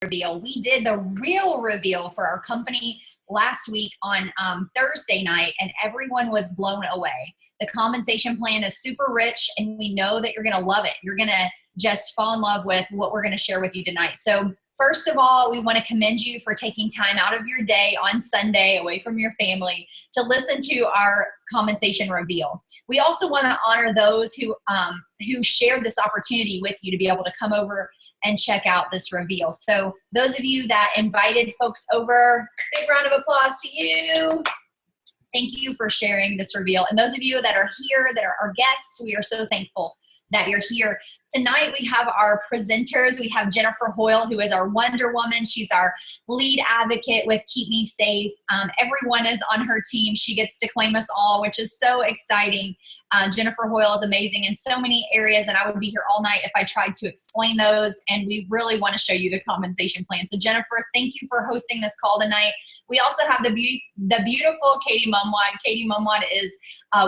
reveal. We did the real reveal for our company last week on Thursday night, and everyone was blown away. The compensation plan is super rich, and we know that you're going to love it. You're going to just fall in love with what we're going to share with you tonight. So first of all, we want to commend you for taking time out of your day on Sunday away from your family to listen to our compensation reveal. We also want to honor those who shared this opportunity with you to be able to come over and check out this reveal. So those of you that invited folks over, big round of applause to you. Thank you for sharing this reveal. And those of you that are here, that are our guests, we are so thankful that you're here. Tonight we have our presenters. We have Jennifer Hoyle, who is our Wonder Woman. She's our lead advocate with Keep Me Safe. Everyone is on her team. She gets to claim us all, which is so exciting. Jennifer Hoyle is amazing in so many areas, and I would be here all night if I tried to explain those, and we really want to show you the compensation plan. So Jennifer, thank you for hosting this call tonight. We also have the beautiful Katie Mumwad. Katie Mumwad is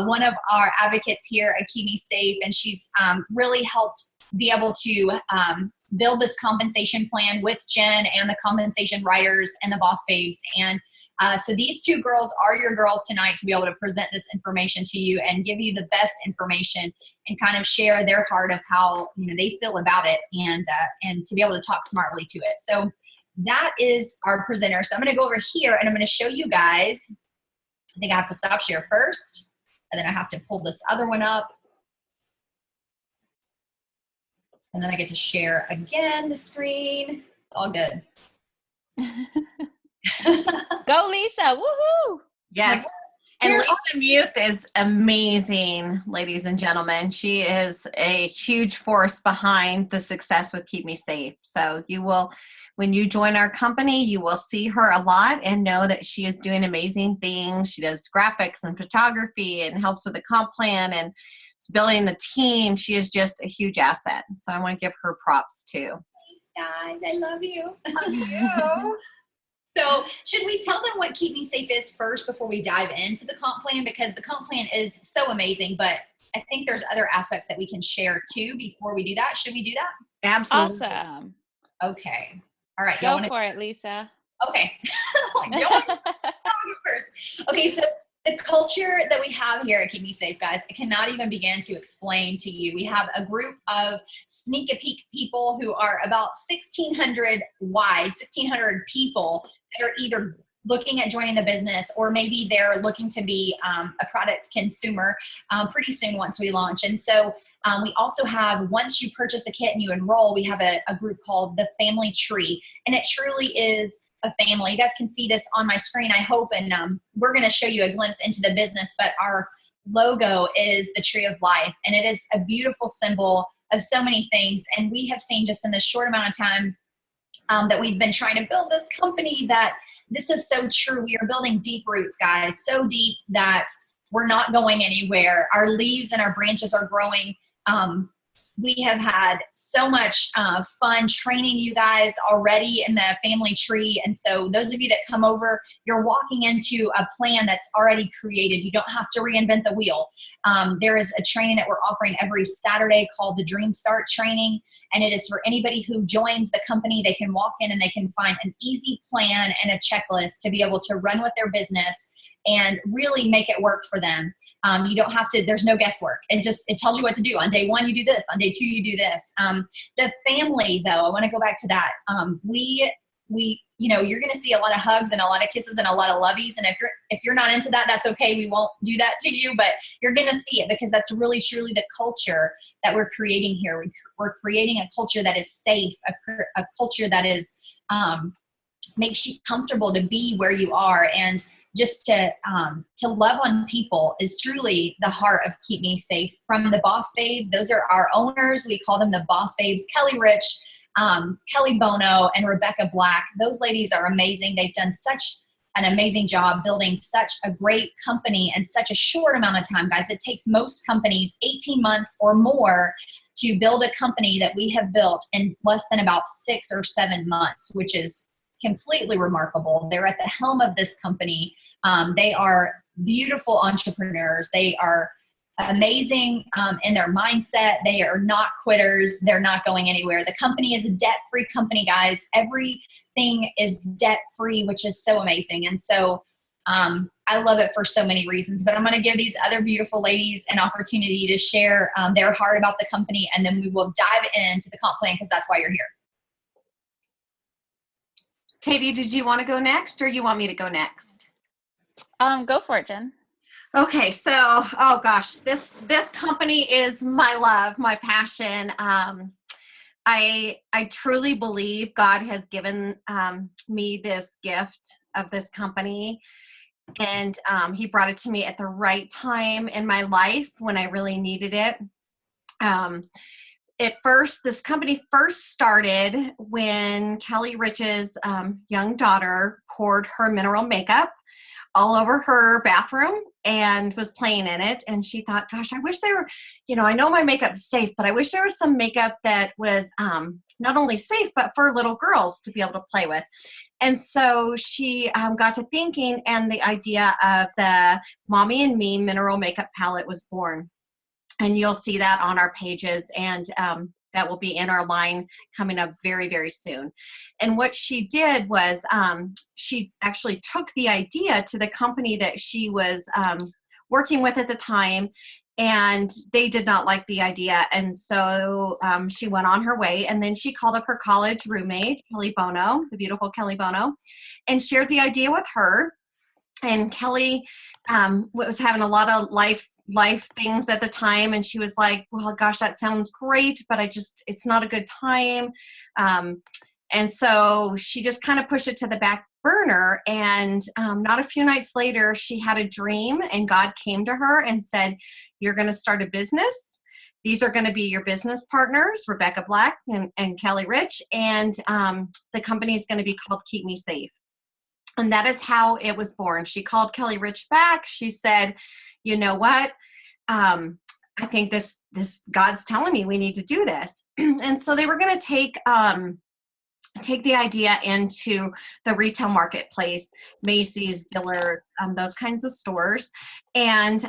one of our advocates here at Keep Me Safe, and she's really helped be able to build this compensation plan with Jen and the compensation writers and the Boss Babes. And so these two girls are your girls tonight to be able to present this information to you and give you the best information and kind of share their heart of how they feel about it, and to be able to talk smartly to it. So that is our presenter. So I'm going to go over here and I'm going to show you guys. I think I have to stop share first, and then I have to pull this other one up. And then I get to share again the screen. It's all good. Go, Lisa. Woohoo! Yes. And Lisa Muth is amazing, ladies and gentlemen. She is a huge force behind the success with Keep Me Safe. So you will, when you join our company, you will see her a lot and know that she is doing amazing things. She does graphics and photography and helps with the comp plan and building the team. She is just a huge asset. So I want to give her props too. Thanks, guys. I love you. Love you. So should we tell them what Keep Me Safe is first before we dive into the comp plan? Because the comp plan is so amazing, but I think there's other aspects that we can share too before we do that. Should we do that? Absolutely. Awesome. Okay. All right. Go for it, Lisa. Okay. First. Okay. So the culture that we have here at Keep Me Safe, guys, I cannot even begin to explain to you. We have a group of sneak a peek people who are about 1,600 wide, 1,600 people that are either looking at joining the business, or maybe they're looking to be a product consumer pretty soon once we launch. And so we also have, once you purchase a kit and you enroll, we have a group called the Family Tree, and it truly is a family. You guys can see this on my screen, I hope, and we're going to show you a glimpse into the business, but our logo is the Tree of Life, and it is a beautiful symbol of so many things. And we have seen just in this short amount of time that we've been trying to build this company that this is so true. We are building deep roots, guys, so deep that we're not going anywhere. Our leaves and our branches are growing. We have had so much fun training you guys already in the Family Tree. And so those of you that come over, you're walking into a plan that's already created. You don't have to reinvent the wheel. There is a training that we're offering every Saturday called the Dream Start Training. And it is for anybody who joins the company. They can walk in and they can find an easy plan and a checklist to be able to run with their business and really make it work for them. You don't have to, there's no guesswork. It tells you what to do. On day one, you do this. On day two, you do this. The family, though, I want to go back to that. You're going to see a lot of hugs and a lot of kisses and a lot of loveys. And if you're not into that, that's okay. We won't do that to you, but you're going to see it because that's really truly the culture that we're creating here. We're creating a culture that is safe, a culture that is, makes you comfortable to be where you are. And just to love on people is truly the heart of Keep Me Safe. From the Boss Babes, those are our owners. We call them the Boss Babes. Kelly Rich, Kelly Bono, and Rebecca Black. Those ladies are amazing. They've done such an amazing job building such a great company in such a short amount of time, guys. It takes most companies 18 months or more to build a company that we have built in less than about 6 or 7 months, which is completely remarkable. They're at the helm of this company. They are beautiful entrepreneurs. They are amazing in their mindset. They are not quitters. They're not going anywhere. The company is a debt-free company, guys. Everything is debt-free, which is so amazing. And so I love it for so many reasons, but I'm going to give these other beautiful ladies an opportunity to share their heart about the company, and then we will dive into the comp plan because that's why you're here. Katie, did you want to go next or you want me to go next? Go for it, Jen. Okay, so, oh gosh, this company is my love, my passion. I truly believe God has given me this gift of this company, and he brought it to me at the right time in my life when I really needed it. This company first started when Kelly Rich's young daughter poured her mineral makeup all over her bathroom and was playing in it. And she thought, gosh, I wish there were, I know my makeup's safe, but I wish there was some makeup that was not only safe, but for little girls to be able to play with. And so she got to thinking, and the idea of the Mommy and Me mineral makeup palette was born. And you'll see that on our pages, and that will be in our line coming up very, very soon. And what she did was she actually took the idea to the company that she was working with at the time, and they did not like the idea. And so she went on her way, and then she called up her college roommate, Kelly Bono, the beautiful Kelly Bono, and shared the idea with her. And Kelly was having a lot of life things at the time, and she was like, well, gosh, that sounds great, but it's not a good time. And so she just kind of pushed it to the back burner, and not a few nights later, she had a dream, and God came to her and said, you're going to start a business. These are going to be your business partners, Rebecca Black and Kelly Rich, and the company is going to be called Keep Me Safe. And that is how it was born. She called Kelly Rich back. She said, you know what? I think this God's telling me we need to do this. And so they were going to take the idea into the retail marketplace, Macy's, Dillard's, those kinds of stores. And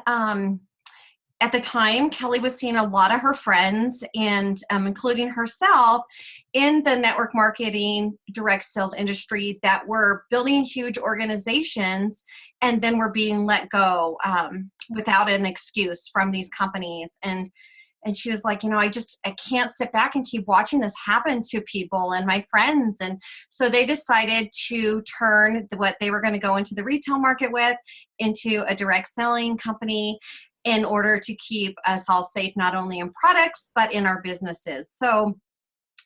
at the time, Kelly was seeing a lot of her friends, and including herself, in the network marketing, direct sales industry that were building huge organizations and then were being let go without an excuse from these companies. And she was like, I can't sit back and keep watching this happen to people and my friends. And so they decided to turn what they were going to go into the retail market with into a direct selling company, in order to keep us all safe, not only in products, but in our businesses. So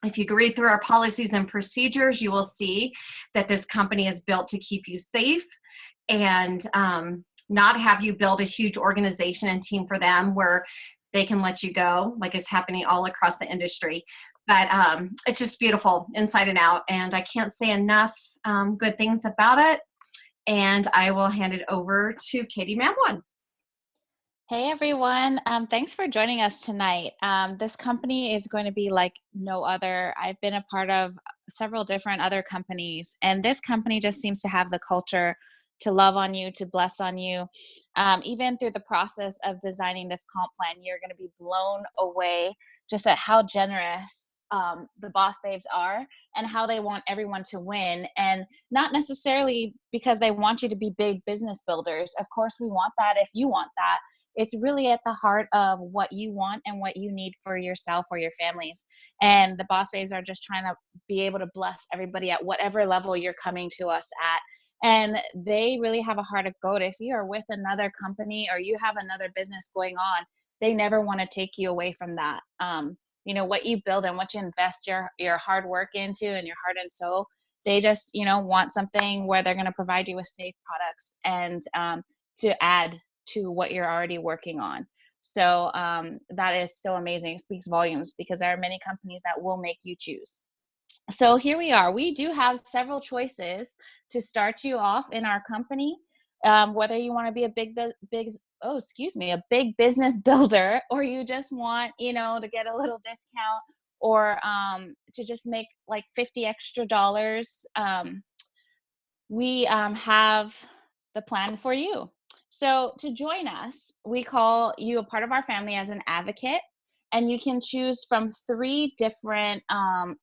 if you read through our policies and procedures, you will see that this company is built to keep you safe and not have you build a huge organization and team for them where they can let you go, like is happening all across the industry. But it's just beautiful inside and out, and I can't say enough good things about it. And I will hand it over to Katie Mamwan. Hey everyone, thanks for joining us tonight. This company is going to be like no other. I've been a part of several different other companies, and this company just seems to have the culture to love on you, to bless on you. Even through the process of designing this comp plan, you're going to be blown away just at how generous the Boss Babes are and how they want everyone to win, and not necessarily because they want you to be big business builders. Of course, we want that if you want that. It's really at the heart of what you want and what you need for yourself or your families. And the Boss Babes are just trying to be able to bless everybody at whatever level you're coming to us at. And they really have a heart of gold. If you are with another company or you have another business going on, they never want to take you away from that. What you build and what you invest your hard work into and your heart and soul, they just, want something where they're going to provide you with safe products and to add to what you're already working on. So that is so amazing. It speaks volumes because there are many companies that will make you choose. So here we are. We do have several choices to start you off in our company, whether you want to be a big business builder, or you just want, to get a little discount, or to just make like $50 extra. We have the plan for you. So to join us, we call you a part of our family as an advocate, and you can choose from 3 different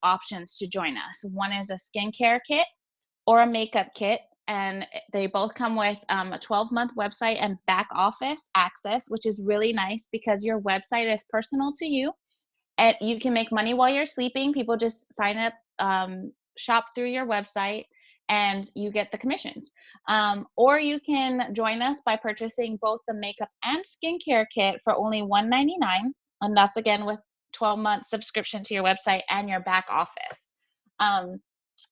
options to join us. One is a skincare kit or a makeup kit, and they both come with a 12-month website and back office access, which is really nice because your website is personal to you, and you can make money while you're sleeping. People just sign up, shop through your website, and you get the commissions. Or you can join us by purchasing both the makeup and skincare kit for only $199, and that's again with 12-month subscription to your website and your back office.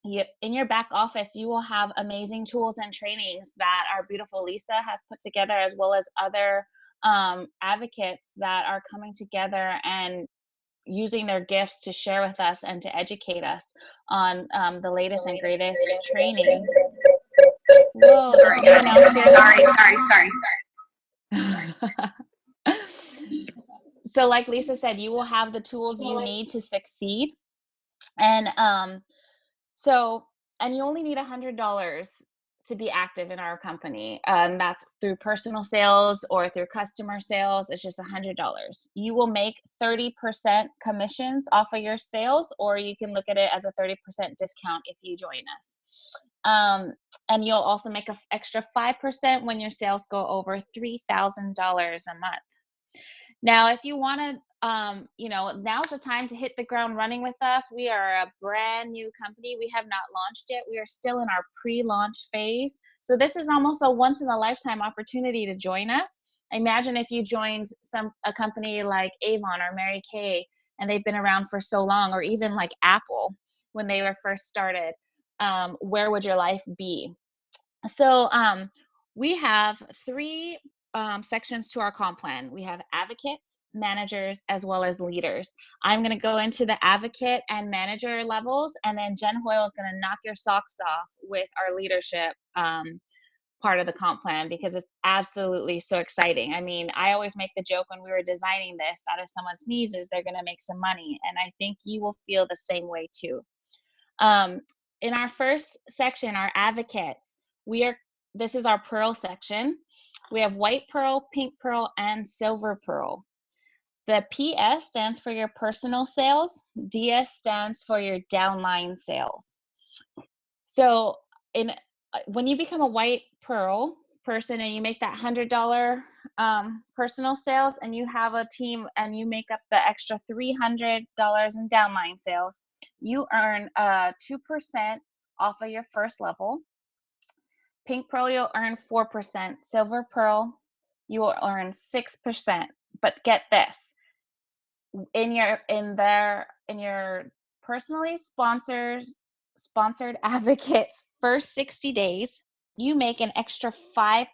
In your back office, you will have amazing tools and trainings that our beautiful Lisa has put together, as well as other advocates that are coming together and using their gifts to share with us and to educate us on the latest and greatest trainings. Whoa, Sorry, does anyone else hear sorry. that? So like Lisa said, you will have the tools you need to succeed. And and you only need $100 to be active in our company. That's through personal sales or through customer sales. It's just $100. You will make 30% commissions off of your sales, or you can look at it as a 30% discount if you join us. And you'll also make an extra 5% when your sales go over $3,000 a month. Now, if you want to, now's the time to hit the ground running with us. We are a brand new company. We have not launched yet. We are still in our pre-launch phase. So this is almost a once in a lifetime opportunity to join us. Imagine if you joined a company like Avon or Mary Kay, and they've been around for so long, or even like Apple when they were first started. Where would your life be? So we have 3 sections to our comp plan. We have advocates, managers, as well as leaders. I'm going to go into the advocate and manager levels, and then Jen Hoyle is going to knock your socks off with our leadership part of the comp plan, because it's absolutely so exciting. I mean, I always make the joke when we were designing this that if someone sneezes, they're going to make some money, and I think you will feel the same way too. In our first section, our advocates, this is our pearl section. We have white pearl, pink pearl, and silver pearl. The PS stands for your personal sales. DS stands for your downline sales. So when you become a white pearl person and you make that $100 personal sales, and you have a team and you make up the extra $300 in downline sales, you earn 2% off of your first level. Pink pearl, you'll earn 4%. Silver pearl, you will earn 6%. But get this, in your personally sponsored advocates first 60 days, you make an extra 5%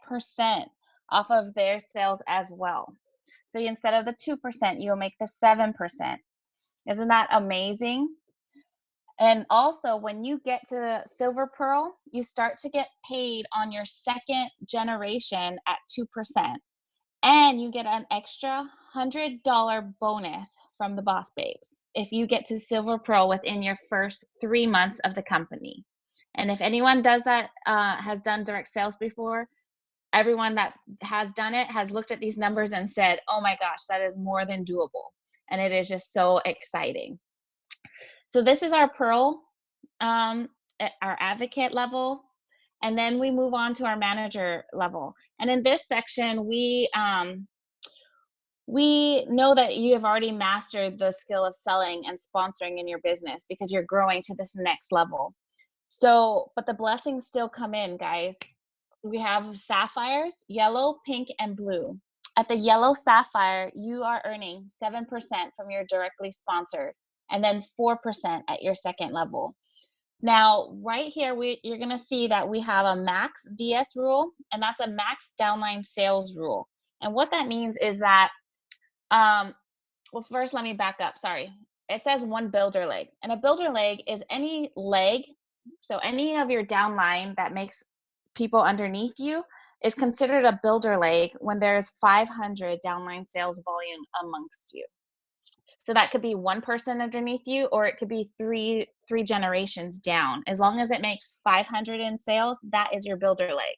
off of their sales as well. So instead of the 2%, you'll make the 7%. Isn't that amazing? And also, when you get to silver pearl, you start to get paid on your second generation at 2%. And you get an extra $100 bonus from the Boss Babes if you get to silver pearl within your first 3 months of the company. And if anyone does that, has done direct sales before, everyone that has done it has looked at these numbers and said, oh my gosh, that is more than doable. And it is just so exciting. So this is our pearl, our advocate level, and then we move on to our manager level. And in this section, we know that you have already mastered the skill of selling and sponsoring in your business because you're growing to this next level. So, but the blessings still come in, guys. We have sapphires, yellow, pink, and blue. At the yellow sapphire, you are earning 7% from your directly sponsored, and then 4% at your second level. Now, right here, you're going to see that we have a max DS rule, and that's a max downline sales rule. And what that means is that, well, first let me back up. Sorry. It says 1 builder leg, and a builder leg is any leg. So any of your downline that makes people underneath you is considered a builder leg when there's 500 downline sales volume amongst you. So that could be 1 person underneath you, or it could be three generations down. As long as it makes 500 in sales, that is your builder leg.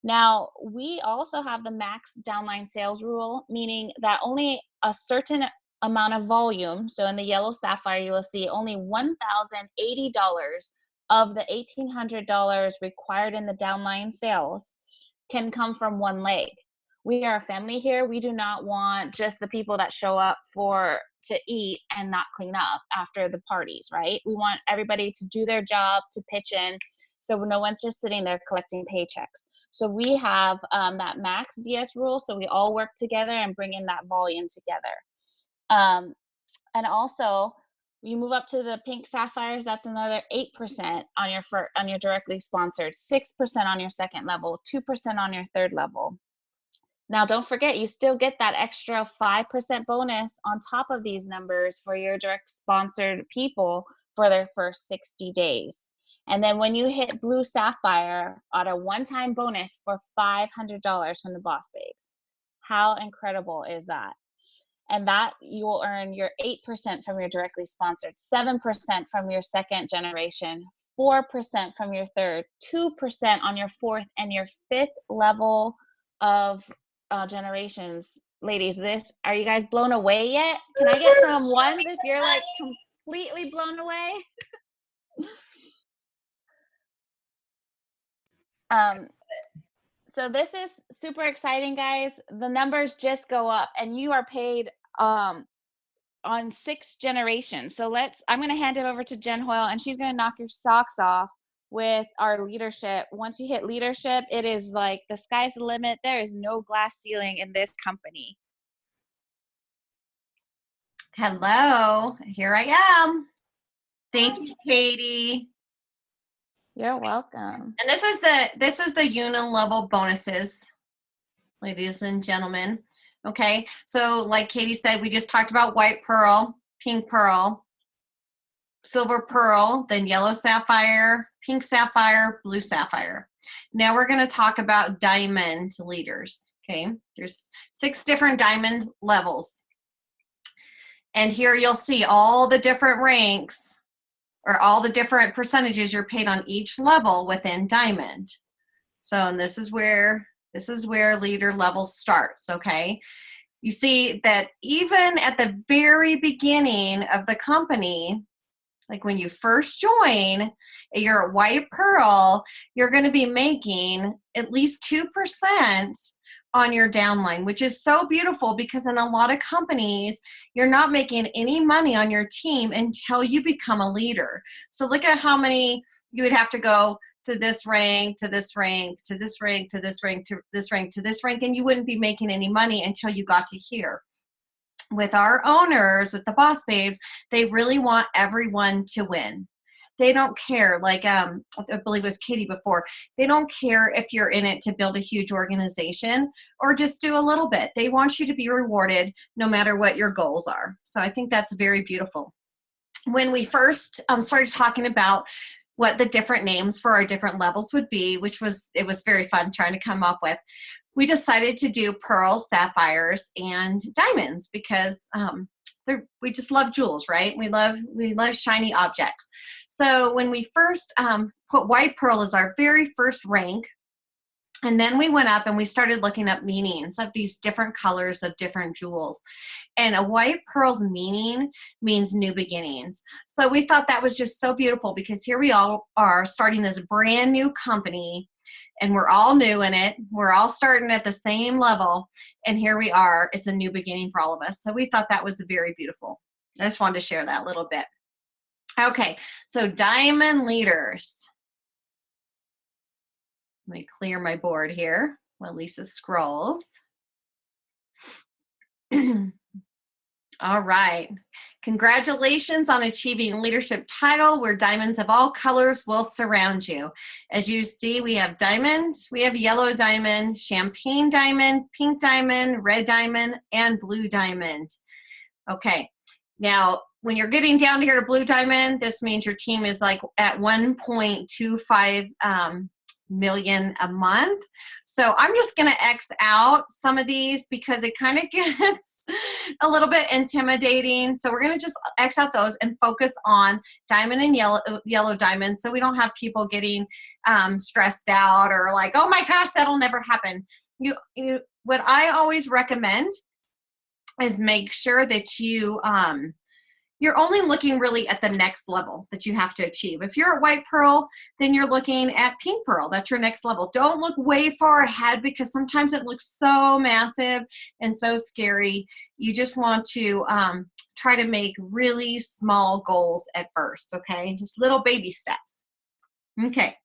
Now, we also have the max downline sales rule, meaning that only a certain amount of volume, so in the yellow sapphire, you will see only $1,080 of the $1,800 required in the downline sales can come from one leg. We are a family here. We do not want just the people that show up to eat and not clean up after the parties, right? We want everybody to do their job, to pitch in, so no one's just sitting there collecting paychecks. So we have that max DS rule, so we all work together and bring in that volume together. And also, you move up to the pink sapphires, that's another 8% on your directly sponsored, 6% on your second level, 2% on your third level. Now, don't forget, you still get that extra 5% bonus on top of these numbers for your direct sponsored people for their first 60 days. And then when you hit blue sapphire, on a one-time bonus for $500 from the Boss Babes. How incredible is that? And that you will earn your 8% from your directly sponsored, 7% from your second generation, 4% from your third, 2% on your fourth and your fifth level of generations. Ladies, are you guys blown away yet? Can I get some ones if you're like completely blown away? So this is super exciting, guys. The numbers just go up, and you are paid on 6 generations. So I'm going to hand it over to Jen Hoyle, and she's going to knock your socks off with our leadership. Once you hit leadership, it is like the sky's the limit. There is no glass ceiling in this company. Hello, here I am. Thank you, Katie. You're welcome. And this is the uni-level bonuses, ladies and gentlemen. Okay, so like Katie said, we just talked about white pearl, pink pearl, silver pearl, then yellow sapphire, pink sapphire, blue sapphire. Now we're going to talk about diamond leaders. Okay, there's 6 different diamond levels. And here you'll see all the different ranks, or all the different percentages you're paid on each level within diamond. So, and this is where leader level starts, okay? You see that even at the very beginning of the company, like when you first join, you're at white pearl, you're going to be making at least 2% on your downline, which is so beautiful, because in a lot of companies, you're not making any money on your team until you become a leader. So look at how many you would have to go to this rank, to this rank, to this rank, to this rank, to this rank, to this rank, and you wouldn't be making any money until you got to here. With our owners, with the Boss Babes, they really want everyone to win. They don't care, like I believe it was Katie before, they don't care if you're in it to build a huge organization or just do a little bit. They want you to be rewarded no matter what your goals are. So I think that's very beautiful. When we first started talking about what the different names for our different levels would be, it was very fun trying to come up with, we decided to do pearls, sapphires, and diamonds, because we just love jewels, right? We love shiny objects. So when we first put white pearl as our very first rank, and then we went up and we started looking up meanings of these different colors of different jewels. And a white pearl's meaning means new beginnings. So we thought that was just so beautiful, because here we all are starting this brand new company, and we're all new in it. We're all starting at the same level, and here we are. It's a new beginning for all of us. So we thought that was very beautiful. I just wanted to share that a little bit. Okay, so diamond leaders. Let me clear my board here while Lisa scrolls. All right. Congratulations on achieving leadership title, where diamonds of all colors will surround you. As you see, we have diamonds, we have yellow diamond, champagne diamond, pink diamond, red diamond, and blue diamond. Okay. Now, when you're getting down here to blue diamond, this means your team is like at 1.25 million a month. So I'm just going to X out some of these because it kind of gets a little bit intimidating. So we're going to just X out those and focus on diamond and yellow diamond, so we don't have people getting stressed out or like, oh my gosh, that'll never happen. What I always recommend is make sure that you're only looking really at the next level that you have to achieve. If you're at white pearl, then you're looking at pink pearl. That's your next level. Don't look way far ahead because sometimes it looks so massive and so scary. You just want to try to make really small goals at first, okay? Just little baby steps. Okay,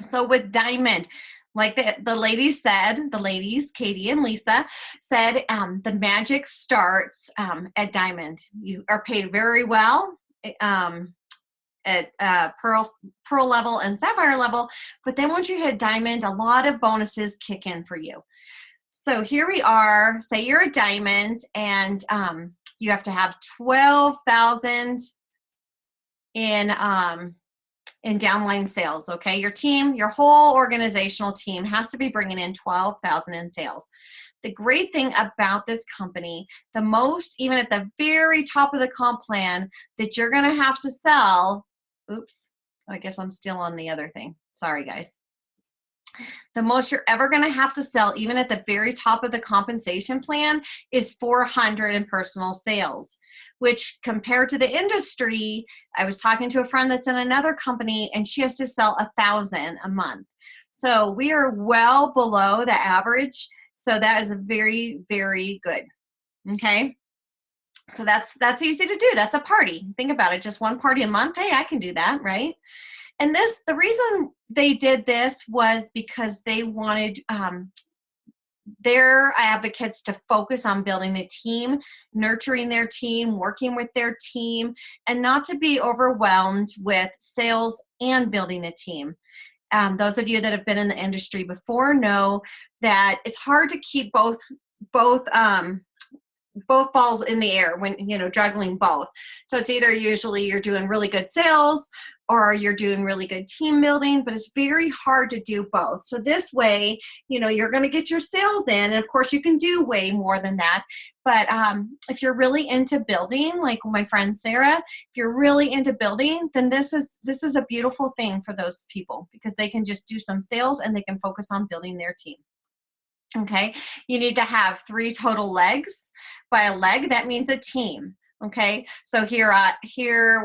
so with diamond, like the ladies said, Katie and Lisa said, the magic starts at diamond. You are paid very well at pearl level and sapphire level, but then once you hit diamond, a lot of bonuses kick in for you. So here we are, say you're a diamond and you have to have 12,000 in downline sales, okay? Your team, your whole organizational team has to be bringing in 12,000 in sales. The great thing about this company, the most, even at the very top of the comp plan that you're gonna have to sell, oops, I guess I'm still on the other thing. Sorry, guys. The most you're ever going to have to sell, even at the very top of the compensation plan, is 400 in personal sales, which compared to the industry, I was talking to a friend that's in another company and she has to sell 1,000 a month. So we are well below the average. So that is a very, very good. Okay. So that's easy to do. That's a party. Think about it. Just one party a month. Hey, I can do that, right? And the reason they did this was because they wanted their advocates to focus on building a team, nurturing their team, working with their team, and not to be overwhelmed with sales and building a team. Those of you that have been in the industry before know that it's hard to keep both balls in the air when, juggling both. So it's either usually you're doing really good sales or you're doing really good team building, but it's very hard to do both. So this way, you're going to get your sales in, and of course you can do way more than that. But if you're really into building, like my friend Sarah, if you're really into building, then this is a beautiful thing for those people because they can just do some sales and they can focus on building their team. Okay, you need to have 3 total legs. By a leg, that means a team. Okay, so here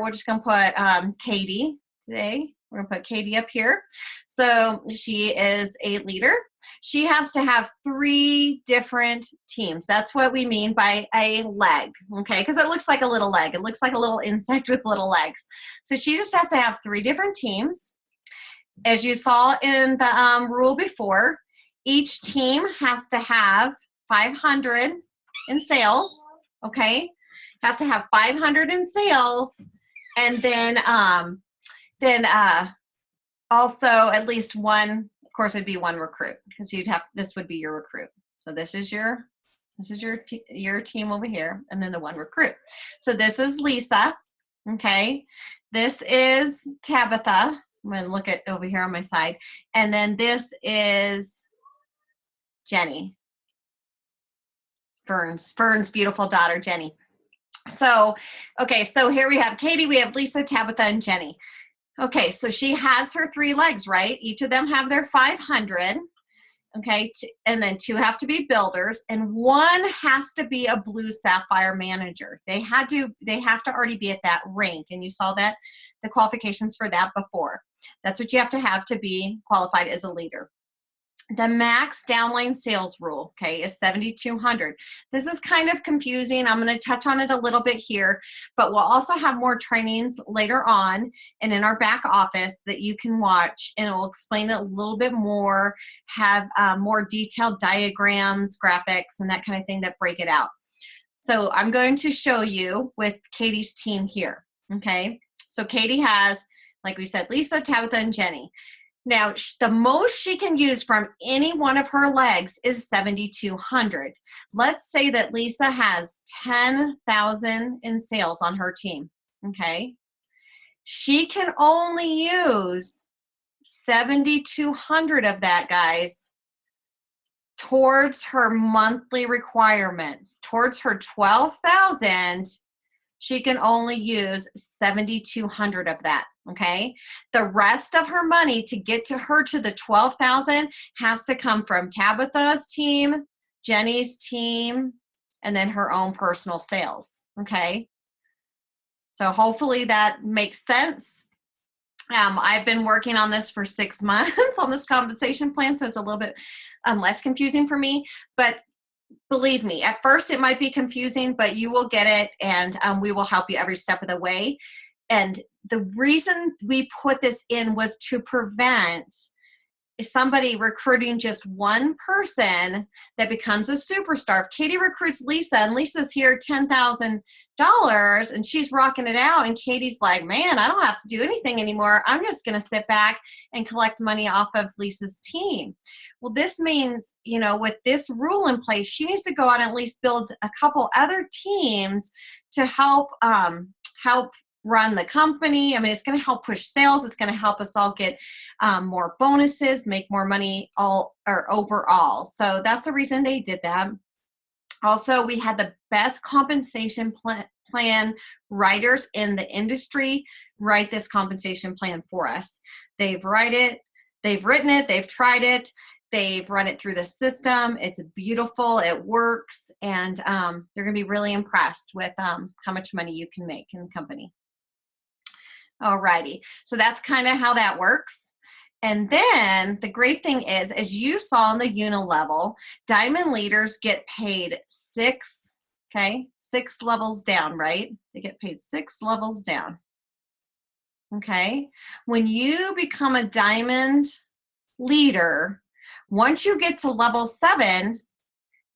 we're just gonna put Katie today. We're gonna put Katie up here. So she is a leader. She has to have 3 different teams. That's what we mean by a leg, okay? Because it looks like a little leg. It looks like a little insect with little legs. So she just has to have 3 different teams. As you saw in the rule before, each team has to have 500 in sales, okay? Has to have 500 in sales, and then also at least one, of course it'd be one recruit, because this would be your recruit. So this is your team over here, and then the one recruit. So this is Lisa, okay? This is Tabitha. I'm gonna look at over here on my side, and then this is Jenny. Fern's beautiful daughter, Jenny. So, okay, so here we have Katie, we have Lisa, Tabitha, and Jenny. Okay, so she has her 3 legs, right? Each of them have their 500, okay? And then 2 have to be builders, and 1 has to be a blue sapphire manager. They have to already be at that rank, and you saw that, the qualifications for that before. That's what you have to be qualified as a leader. The max downline sales rule, okay, is 7,200. This is kind of confusing. I'm going to touch on it a little bit here, but we'll also have more trainings later on and in our back office that you can watch, and it will explain it a little bit more, have more detailed diagrams, graphics, and that kind of thing that break it out. So I'm going to show you with Katie's team here, okay? So Katie has, like we said, Lisa, Tabitha, and Jenny. Now, the most she can use from any one of her legs is 7,200. Let's say that Lisa has 10,000 in sales on her team, okay? She can only use $7,200 of that, guys, towards her monthly requirements. Towards her $12,000, she can only use $7,200 of that, okay? The rest of her money to get to her to the $12,000 has to come from Tabitha's team, Jenny's team, and then her own personal sales, okay? So hopefully that makes sense. I've been working on this for 6 months on this compensation plan, so it's a little bit less confusing for me. But believe me, at first it might be confusing, but you will get it, and we will help you every step of the way. And the reason we put this in was to prevent somebody recruiting just one person that becomes a superstar. If Katie recruits Lisa and Lisa's here $10,000 and she's rocking it out, and Katie's like, man, I don't have to do anything anymore. I'm just going to sit back and collect money off of Lisa's team. Well, this means, you know, with this rule in place, she needs to go out and at least build a couple other teams to help run the company. I mean, it's going to help push sales. It's going to help us all get more bonuses, make more money overall. So that's the reason they did that. Also, we had the best compensation plan writers in the industry write this compensation plan for us. They've written it, they've tried it, they've run it through the system. It's beautiful, it works, and they're going to be really impressed with how much money you can make in the company. Alrighty, so that's kind of how that works. And then the great thing is, as you saw on the Unilevel, Diamond leaders get paid 6 levels down, right? They get paid 6 levels down. Okay, when you become a Diamond leader, once you get to level 7,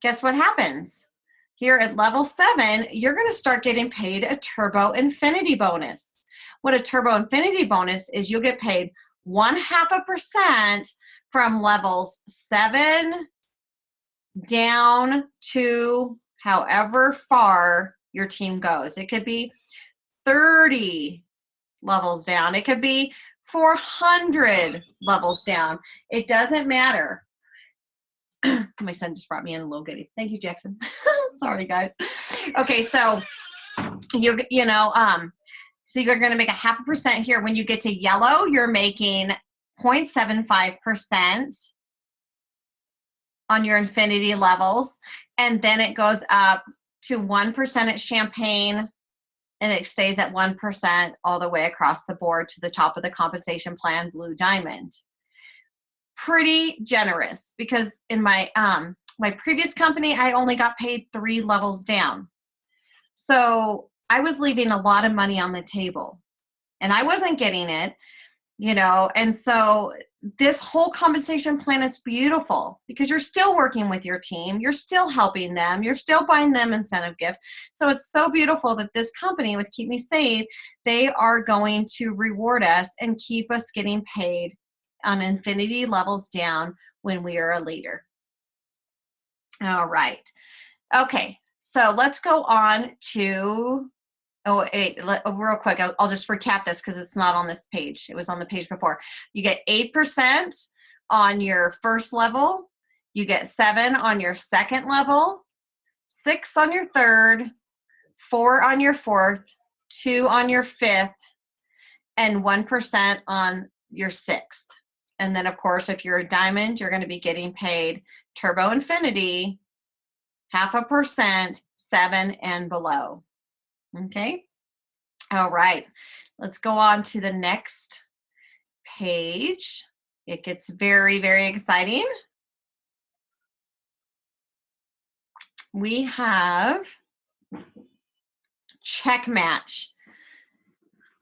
guess what happens? Here at level 7, you're going to start getting paid a Turbo Infinity bonus. What a Turbo Infinity bonus is, you'll get paid 0.5% from levels 7 down to however far your team goes. It could be 30 levels down. It could be 400 levels down. It doesn't matter. My son just brought me in a little goodie. Thank you, Jackson. Sorry, guys. Okay, so so you're going to make 0.5% here. When you get to yellow, you're making 0.75% on your Infinity levels. And then it goes up to 1% at Champagne, and it stays at 1% all the way across the board to the top of the compensation plan, Blue Diamond. Pretty generous, because in my previous company, I only got paid 3 levels down. So I was leaving a lot of money on the table, and I wasn't getting it, and so this whole compensation plan is beautiful because you're still working with your team, you're still helping them, you're still buying them incentive gifts. So it's so beautiful that this company with Keep Me Safe, they are going to reward us and keep us getting paid on Infinity levels down when we are a leader. All right. Okay, so let's go on to real quick, I'll just recap this because it's not on this page. It was on the page before. You get 8% on your first level. You get 7 on your second level, 6 on your third, 4 on your fourth, 2 on your fifth, and 1% on your sixth. And then, of course, if you're a Diamond, you're going to be getting paid Turbo Infinity, 0.5%, 7 and below. Okay. All right. Let's go on to the next page. It gets very, very exciting. We have Check Match.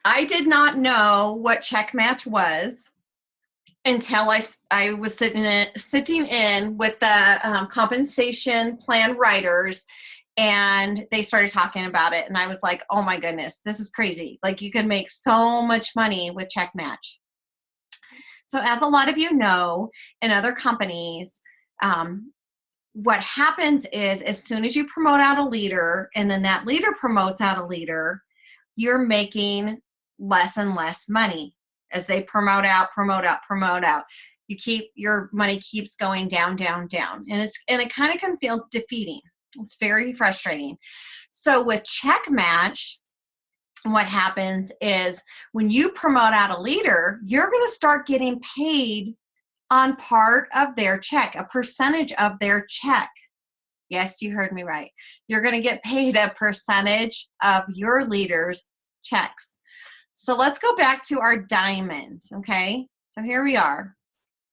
I did not know what Check Match was until I was sitting in with the compensation plan writers, and they started talking about it, and I was like, oh my goodness, this is crazy. Like, you can make so much money with Check Match. So as a lot of you know, in other companies, what happens is, as soon as you promote out a leader and then that leader promotes out a leader, you're making less and less money. as they promote out, promote out, promote out. Your money keeps going down, down, down. And it kind of can feel defeating. It's very frustrating. So with Check Match, what happens is when you promote out a leader, you're going to start getting paid on part of their check, a percentage of their check. Yes, you heard me right. You're going to get paid a percentage of your leaders' checks. So let's go back to our diamond, okay? So here we are.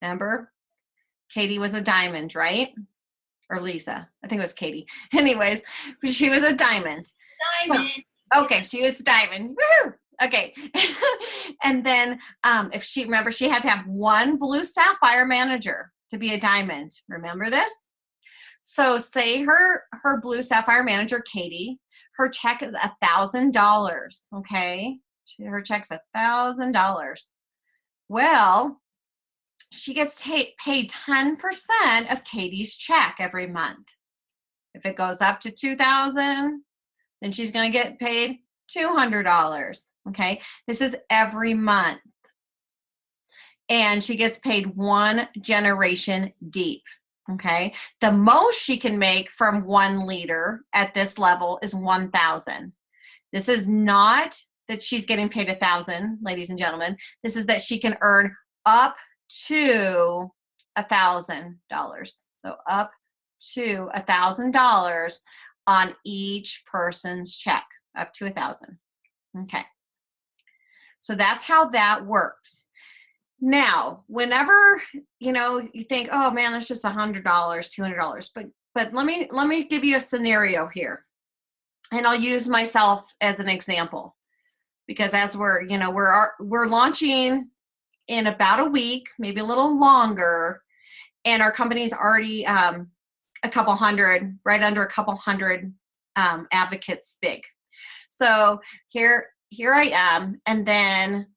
Remember, Katie was a diamond, right? Or Lisa. I think it was Katie. Anyways, she was a diamond. Diamond. Okay, she was a diamond. Woo! Okay. And then she had to have one blue sapphire manager to be a diamond. Remember this? So say her blue sapphire manager, Katie, her check is $1,000. Okay. Her check's $1,000. Well, she gets paid 10% of Katie's check every month. If it goes up to $2,000, then she's going to get paid $200. Okay. This is every month. And she gets paid one generation deep. Okay. The most she can make from one leader at this level is 1,000. This is not that she's getting paid 1,000, ladies and gentlemen. This is that she can earn up to $1,000. So up to $1,000 on each person's check, up to 1,000. Okay. So that's how that works. Now, whenever, you think, oh man, that's just $100, $200, but let me give you a scenario here. And I'll use myself as an example, because as we're launching in about a week, maybe a little longer, and our company's already a couple hundred, right under a couple hundred advocates big. So here I am, and then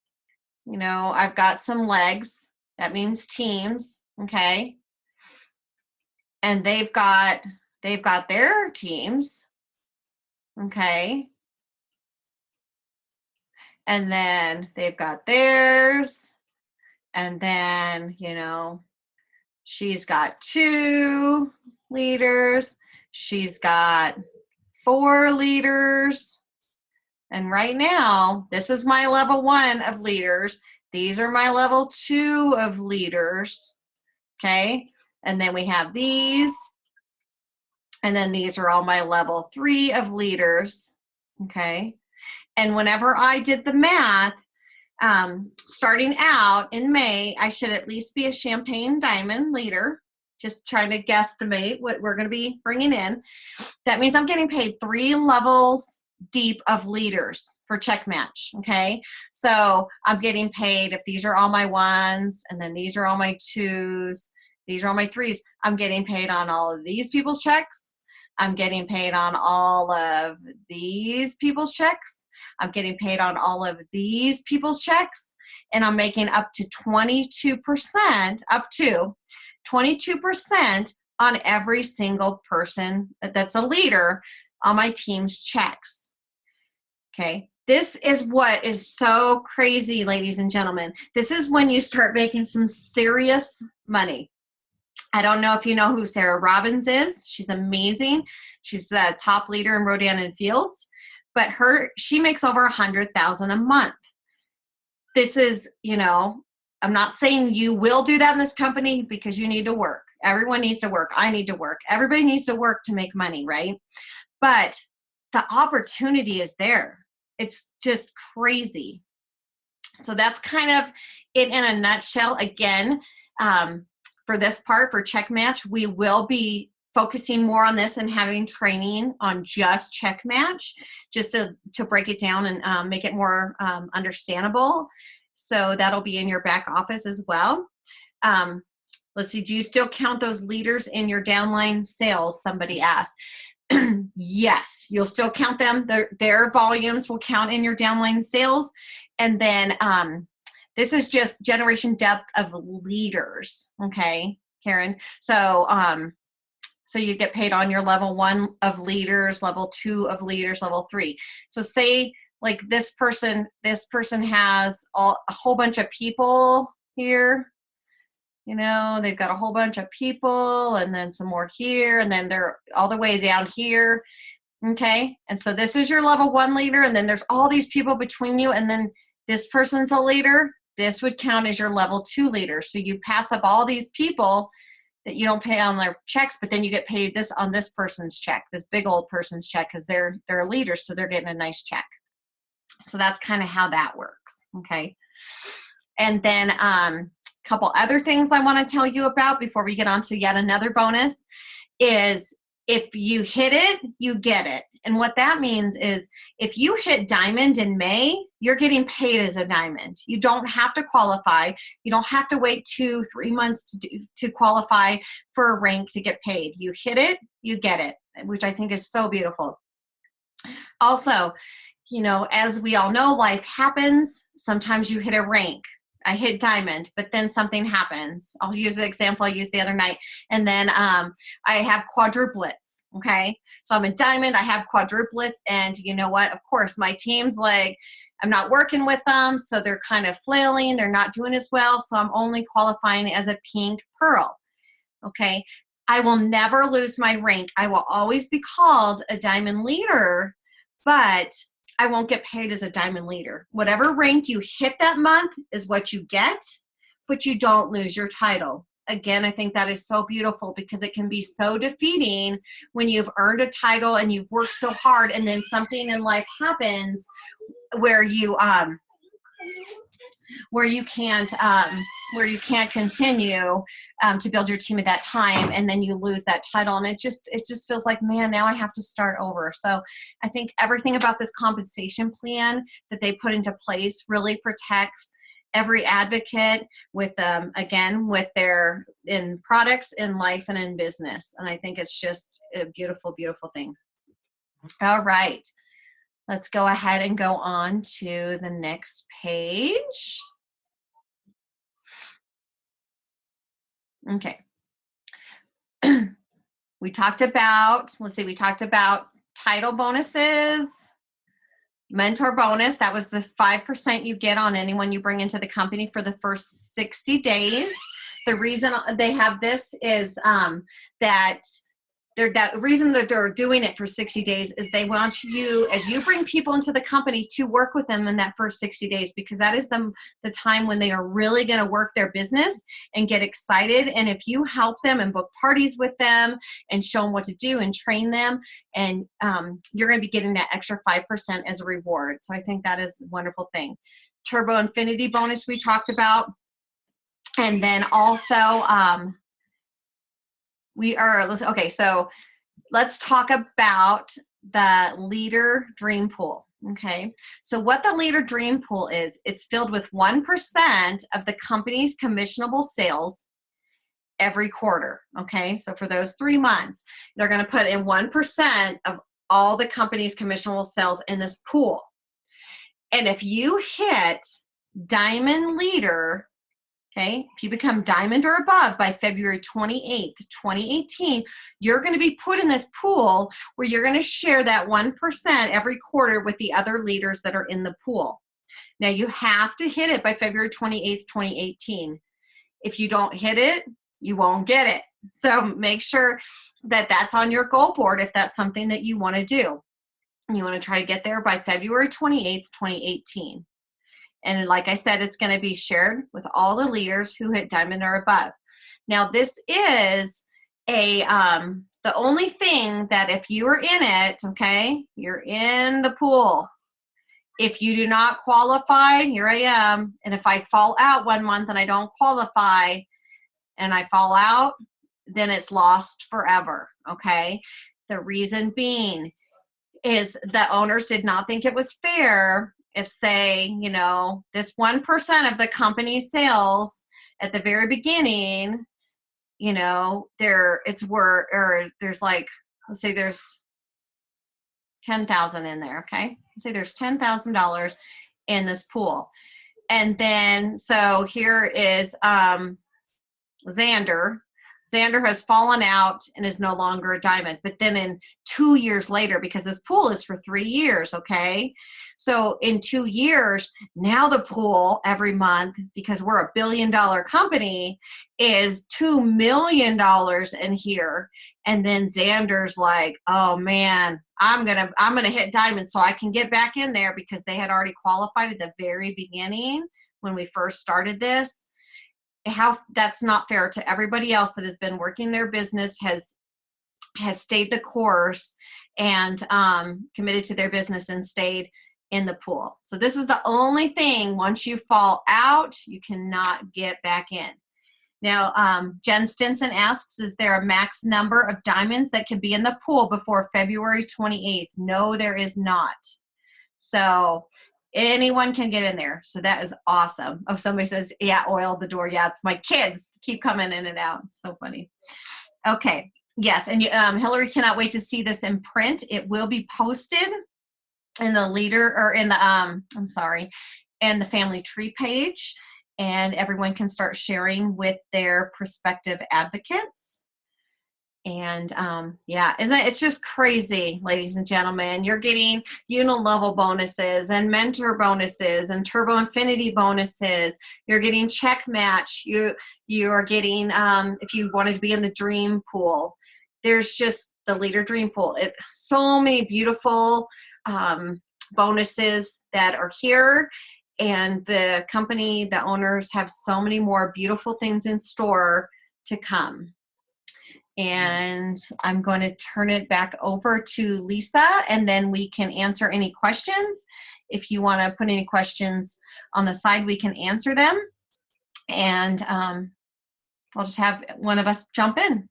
I've got some legs. That means teams, okay? And they've got their teams, okay? And then they've got theirs, and then, she's got 2 leaders, she's got 4 leaders, and right now, this is my level 1 of leaders. These are my level 2 of leaders, okay? And then we have these, and then these are all my level 3 of leaders, okay? And whenever I did the math, starting out in May, I should at least be a champagne diamond leader, just trying to guesstimate what we're going to be bringing in. That means I'm getting paid 3 levels deep of leaders for Check Match, okay? So I'm getting paid, if these are all my 1s, and then these are all my 2s, these are all my 3s, I'm getting paid on all of these people's checks. I'm getting paid on all of these people's checks. I'm getting paid on all of these people's checks, and I'm making up to 22%, up to 22% on every single person that's a leader on my team's checks. Okay, this is what is so crazy, ladies and gentlemen. This is when you start making some serious money. I don't know if you know who Sarah Robbins is. She's amazing. She's a top leader in Rodan and Fields, but she makes over $100,000 a month. This is, I'm not saying you will do that in this company, because you need to work. Everyone needs to work. I need to work. Everybody needs to work to make money, right? But the opportunity is there. It's just crazy. So that's kind of it in a nutshell. Again, for this part, for Check Match, we will be focusing more on this and having training on just Check Match, just to break it down and make it more understandable. So that'll be in your back office as well. Let's see, do you still count those leaders in your downline sales? Somebody asked. Yes, you'll still count them. Their volumes will count in your downline sales. And then this is just generation depth of leaders, okay, Karen? So so you get paid on your level 1 of leaders, level 2 of leaders, level 3. So say like this person has a whole bunch of people here. You know, they've got a whole bunch of people and then some more here, and then they're all the way down here. Okay. And so this is your level 1 leader, and then there's all these people between you, and then this person's a leader. This would count as your level 2 leader. So you pass up all these people that you don't pay on their checks, but then you get paid this on this person's check, this big old person's check, because they're a leader, so they're getting a nice check. So that's kind of how that works. Okay. And then couple other things I want to tell you about before we get on to yet another bonus is if you hit it, you get it. And what that means is if you hit diamond in May, you're getting paid as a diamond. You don't have to qualify. You don't have to wait 2-3 months to qualify for a rank to get paid. You hit it, you get it, which I think is so beautiful. Also, you know, as we all know, life happens. Sometimes you hit a rank. I hit diamond, but then something happens. I'll use the example I used the other night. And then I have quadruplets, okay? So I'm in diamond, I have quadruplets, and you know what? Of course, my team's like, I'm not working with them, so they're kind of flailing. They're not doing as well, so I'm only qualifying as a pink pearl, okay? I will never lose my rank. I will always be called a diamond leader, but I won't get paid as a diamond leader. Whatever rank you hit that month is what you get, but you don't lose your title. Again, I think that is so beautiful because it can be so defeating when you've earned a title and you've worked so hard and then something in life happens where you can't continue to build your team at that time, and then you lose that title, and it just feels like, man, now I have to start over. So I think everything about this compensation plan that they put into place really protects every advocate with again, with their in products, in life, and in business. And I think it's just a beautiful, beautiful thing. All right. Let's go ahead and go on to the next page. Okay. We talked about, we talked about title bonuses, mentor bonus. That was the 5% you get on anyone you bring into the company for the first 60 days. The reason they have this is that the reason that they're doing it for 60 days is they want you, as you bring people into the company, to work with them in that first 60 days, because that is the time when they are really going to work their business and get excited. And if you help them and book parties with them and show them what to do and train them, and you're going to be getting that extra 5% as a reward. So I think that is a wonderful thing. Turbo Infinity bonus we talked about. And then also, okay, so let's talk about the Leader Dream Pool, okay? So what the Leader Dream Pool is, it's filled with 1% of the company's commissionable sales every quarter, okay? So for those 3 months, they're gonna put in 1% of all the company's commissionable sales in this pool. And if you hit Diamond Leader, okay, if you become diamond or above by February 28th, 2018, you're going to be put in this pool where you're going to share that 1% every quarter with the other leaders that are in the pool. Now, you have to hit it by February 28th, 2018. If you don't hit it, you won't get it. So make sure that that's on your goal board if that's something that you want to do. You want to try to get there by February 28th, 2018. And like I said, it's going to be shared with all the leaders who hit diamond or above. Now, this is the only thing that if you are in it, okay, you're in the pool. If you do not qualify, here I am. And if I fall out 1 month and I don't qualify and I fall out, then it's lost forever, okay? The reason being is the owners did not think it was fair if, say, you know, this 1% of the company's sales at the very beginning, you know, there's like, let's say there's 10,000 in there, okay? Let's say there's $10,000 in this pool. And then, so here is Xander. Xander has fallen out and is no longer a diamond. But then in 2 years later, because this pool is for 3 years, okay? So in 2 years, now the pool every month, because we're a $1 billion company, is $2 million in here. And then Xander's like, oh man, I'm gonna hit diamond so I can get back in there, because they had already qualified at the very beginning when we first started this. How that's not fair to everybody else that has been working their business, has stayed the course and committed to their business and stayed in the pool. So this is the only thing, once you fall out, you cannot get back in. Now, Jen Stinson asks, is there a max number of diamonds that can be in the pool before February 28th? No, there is not. So anyone can get in there. So that is awesome. Oh, somebody says, yeah, oil the door. Yeah, it's my kids keep coming in and out. It's so funny. Okay. Yes. And Hillary cannot wait to see this in print. It will be posted in the leader, or in the, in the family tree page, and everyone can start sharing with their prospective advocates. And yeah, it's just crazy, ladies and gentlemen. You're getting unilevel bonuses and mentor bonuses and turbo infinity bonuses. You're getting check match. You're getting, if you wanted to be in the dream pool, there's just the leader dream pool. So many beautiful bonuses that are here. And the company, the owners have so many more beautiful things in store to come. And I'm going to turn it back over to Lisa, and then we can answer any questions. If you want to put any questions on the side, we can answer them. And I'll just have one of us jump in.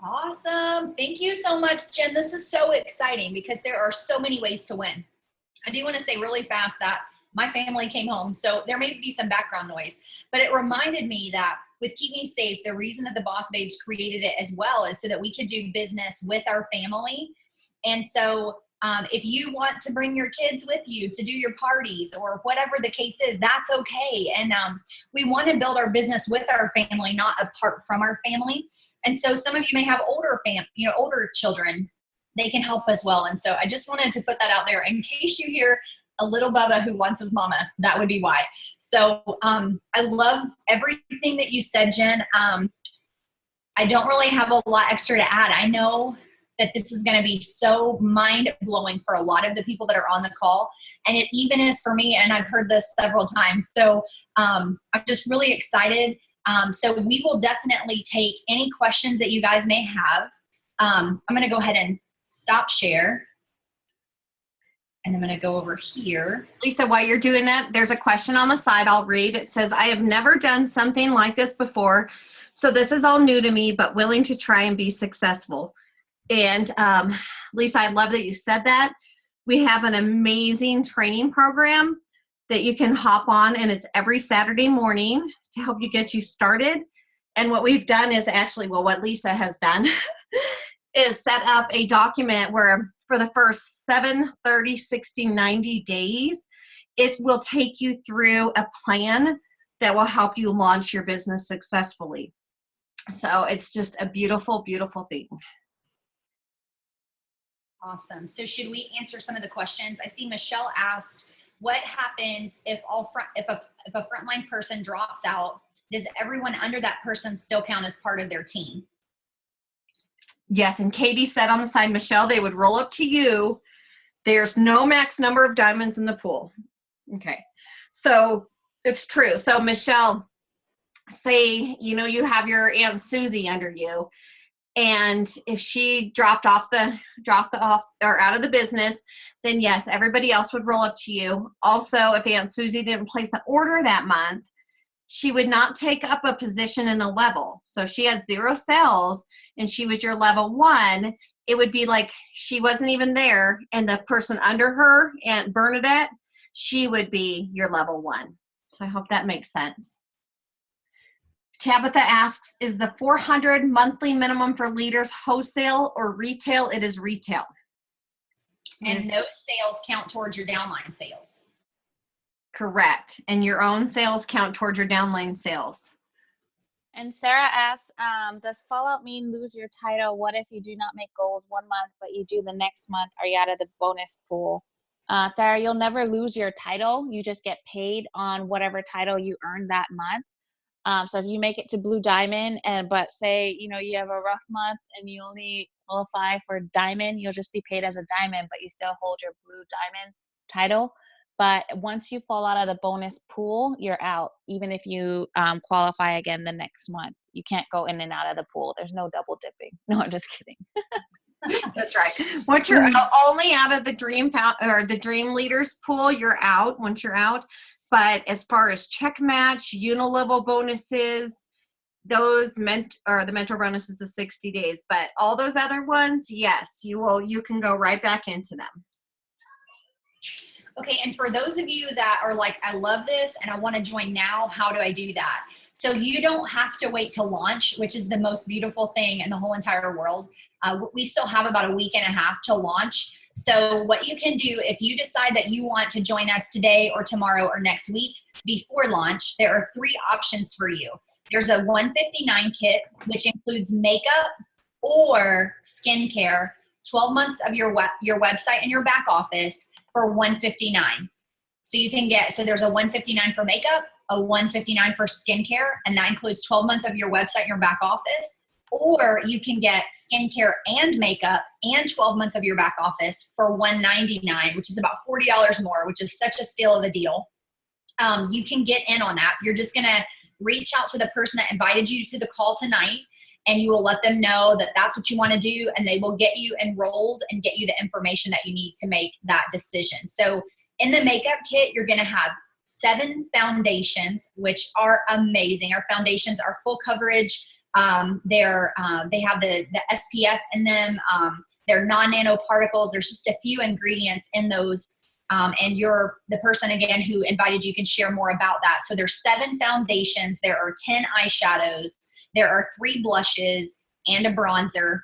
Awesome. Thank you so much, Jen. This is so exciting because there are so many ways to win. I do want to say really fast that my family came home, so there may be some background noise, but it reminded me that with Keep Me Safe, the reason that the Boss Babes created it as well is so that we could do business with our family. And so if you want to bring your kids with you to do your parties or whatever the case is, that's okay. And we want to build our business with our family, not apart from our family. And so some of you may have older children. They can help as well. And so I just wanted to put that out there in case you hear a little Bubba who wants his mama. That would be why. So I love everything that you said, Jen. I don't really have a lot extra to add. I know that this is going to be so mind-blowing for a lot of the people that are on the call, and it even is for me, and I've heard this several times. So I'm just really excited. So we will definitely take any questions that you guys may have. I'm going to go ahead and stop share. And I'm going to go over here. Lisa, while you're doing that, there's a question on the side I'll read. It says, I have never done something like this before, so this is all new to me, but willing to try and be successful. And Lisa, I love that you said that. We have an amazing training program that you can hop on, and it's every Saturday morning to help you get you started. And what we've done is actually, well, what Lisa has done is set up a document where for the first 7, 30, 60, 90 days, it will take you through a plan that will help you launch your business successfully. So it's just a beautiful, beautiful thing. Awesome. So should we answer some of the questions? I see Michelle asked, what happens if a frontline person drops out? Does everyone under that person still count as part of their team? Yes, and Katie said on the side, Michelle, they would roll up to you. There's no max number of diamonds in the pool. Okay, so it's true. So Michelle, say, you have your Aunt Susie under you, and if she dropped off or out of the business, then yes, everybody else would roll up to you. Also, if Aunt Susie didn't place an order that month, she would not take up a position in a level. So if she had 0 sales and she was your level 1, it would be like she wasn't even there, and the person under her, Aunt Bernadette, she would be your level 1. So I hope that makes sense. Tabitha asks, is the 400 monthly minimum for leaders wholesale or retail? It is retail. And those sales count towards your downline sales. Correct. And your own sales count towards your downline sales. And Sarah asks, does fallout mean lose your title? What if you do not make goals 1 month, but you do the next month? Are you out of the bonus pool? Sarah, you'll never lose your title. You just get paid on whatever title you earned that month. So if you make it to Blue Diamond, but say you have a rough month and you only qualify for Diamond, you'll just be paid as a Diamond, but you still hold your Blue Diamond title. But once you fall out of the bonus pool, you're out. Even if you qualify again the next month, you can't go in and out of the pool. There's no double dipping. No, I'm just kidding. That's right. Once you're only out of the the Dream Leaders pool, you're out. Once you're out. But as far as check match, unilevel bonuses, those the mentor bonuses of 60 days. But all those other ones, yes, you can go right back into them. Okay, and for those of you that are like, I love this and I want to join now, how do I do that? So you don't have to wait to launch, which is the most beautiful thing in the whole entire world. We still have about a week and a half to launch. So what you can do, if you decide that you want to join us today or tomorrow or next week before launch, there are 3 options for you. There's a $159 kit, which includes makeup or skincare, 12 months of your website and your back office for $159. So you can get, so there's a $159 for makeup, a $159 for skincare, and that includes 12 months of your website and your back office. Or you can get skincare and makeup and 12 months of your back office for $199, which is about $40 more, which is such a steal of a deal. You can get in on that. You're just gonna reach out to the person that invited you to the call tonight, and you will let them know that that's what you want to do, and they will get you enrolled and get you the information that you need to make that decision. So in the makeup kit, you're going to have 7 foundations, which are amazing. Our foundations are full coverage. They have the SPF in them. They're non-nanoparticles. There's just a few ingredients in those. And the person, again, who invited you can share more about that. So there's 7 foundations. There are 10 eyeshadows. There are 3 blushes and a bronzer.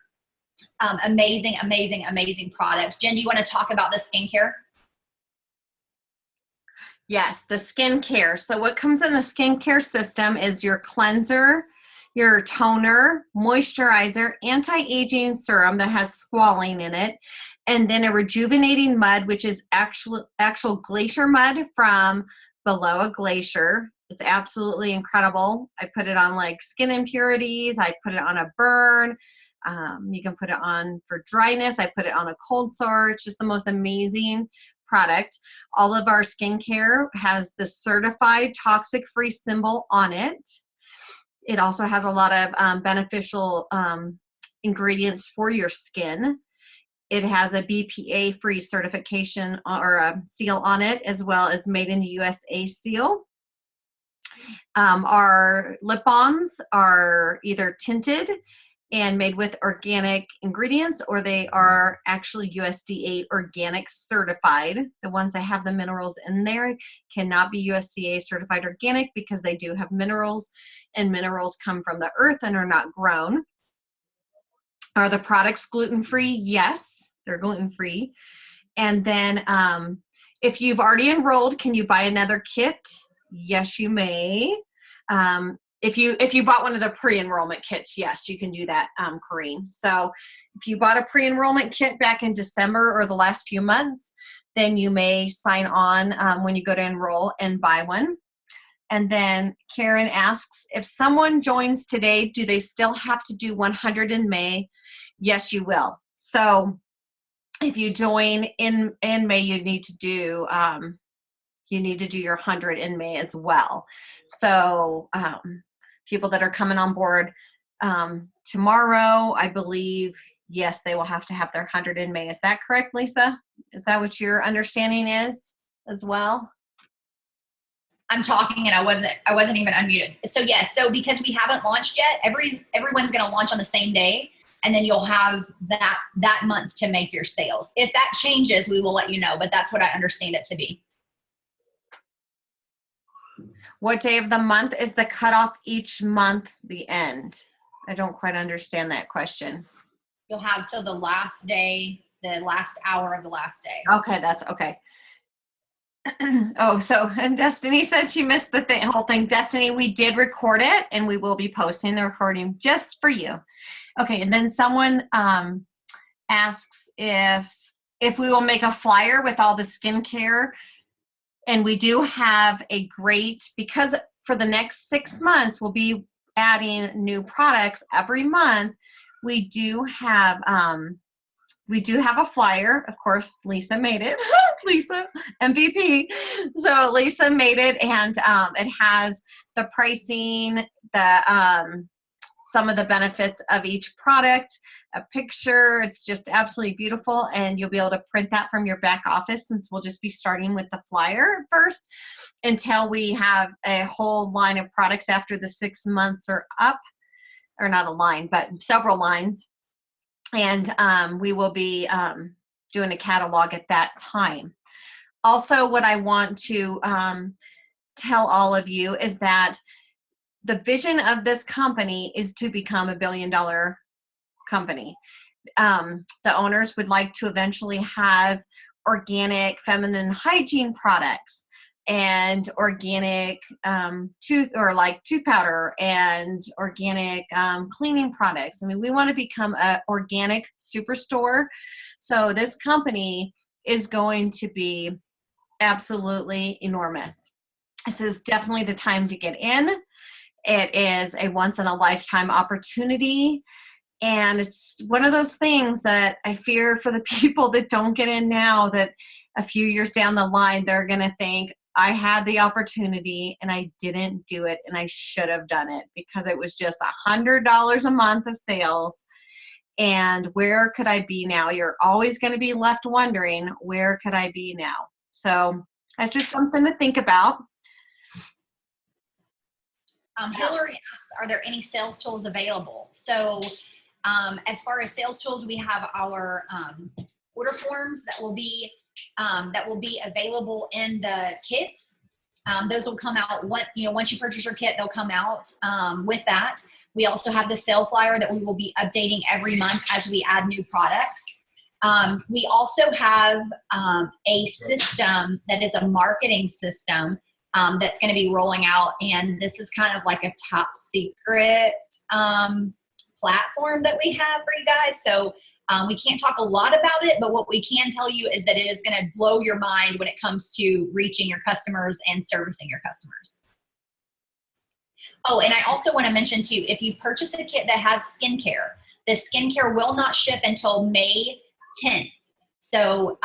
Amazing, amazing, amazing products. Jen, do you want to talk about the skincare? Yes, the skincare. So what comes in the skincare system is your cleanser, your toner, moisturizer, anti-aging serum that has squalene in it, and then a rejuvenating mud, which is actual glacier mud from below a glacier. It's absolutely incredible. I put it on like skin impurities. I put it on a burn. You can put it on for dryness. I put it on a cold sore. It's just the most amazing product. All of our skincare has the certified toxic-free symbol on it. It also has a lot of beneficial ingredients for your skin. It has a BPA-free certification or a seal on it, as well as made in the USA seal. Our lip balms are either tinted and made with organic ingredients, or they are actually USDA organic certified. The ones that have the minerals in there cannot be USDA certified organic because they do have minerals, and minerals come from the earth and are not grown. Are the products gluten-free? Yes, they're gluten-free. And then if you've already enrolled, can you buy another kit? Yes, you may. If you bought one of the pre-enrollment kits, yes, you can do that, Corrine. So if you bought a pre-enrollment kit back in December or the last few months, then you may sign on when you go to enroll and buy one. And then Karen asks, if someone joins today, do they still have to do 100 in May? Yes, you will. So if you join in May, you need to do your 100 in May as well. So people that are coming on board tomorrow, I believe, yes, they will have to have their 100 in May. Is that correct, Lisa? Is that what your understanding is as well? I'm talking and I wasn't even unmuted. So yes, so because we haven't launched yet, everyone's going to launch on the same day, and then you'll have that month to make your sales. If that changes, we will let you know, but that's what I understand it to be. What day of the month is the cutoff each month, the end? I don't quite understand that question. You'll have till the last day, the last hour of the last day. Okay, that's okay. Oh, so and Destiny said she missed the whole thing. Destiny, we did record it, and we will be posting the recording just for you. Okay, and then someone asks if we will make a flyer with all the skincare, and we do have a great, because for the next 6 months we'll be adding new products every month. We do have a flyer. Of course, Lisa made it. Lisa, MVP. So Lisa made it, and it has the pricing, the some of the benefits of each product, a picture. It's just absolutely beautiful, and you'll be able to print that from your back office, since we'll just be starting with the flyer first until we have a whole line of products after the 6 months are up, or not a line, but several lines. And we will be doing a catalog at that time. Also, what I want to tell all of you is that the vision of this company is to become $1 billion company. The owners would like to eventually have organic feminine hygiene products and organic tooth powder and organic cleaning products. I mean, we want to become an organic superstore. So this company is going to be absolutely enormous. This is definitely the time to get in. It is a once in a lifetime opportunity. And it's one of those things that I fear for the people that don't get in now, that a few years down the line, they're going to think, I had the opportunity and I didn't do it, and I should have done it, because it was just $100 a month of sales. And where could I be now? You're always going to be left wondering, where could I be now? So that's just something to think about. Hillary asks, are there any sales tools available? So as far as sales tools, we have our order forms that will be available in the kits. Those will come out once you purchase your kit, they'll come out with that. We also have the sale flyer that we will be updating every month as we add new products. We also have a system that is a marketing system that's going to be rolling out, and this is kind of like a top secret platform that we have for you guys. So we can't talk a lot about it, but what we can tell you is that it is going to blow your mind when it comes to reaching your customers and servicing your customers. Oh, and I also want to mention too, if you purchase a kit that has skincare, the skincare will not ship until May 10th. So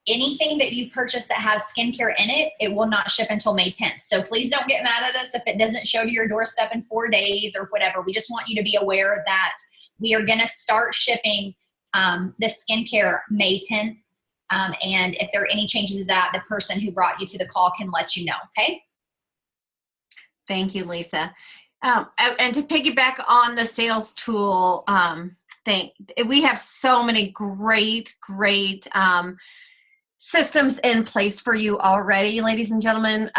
anything that you purchase that has skincare in it, it will not ship until May 10th. So please don't get mad at us if it doesn't show to your doorstep in 4 days or whatever. We just want you to be aware that we are going to start shipping the skincare May 10th. And if there are any changes to that, the person who brought you to the call can let you know, okay? Thank you, Lisa. And to piggyback on the sales tool thing, we have so many great systems in place for you already, ladies and gentlemen.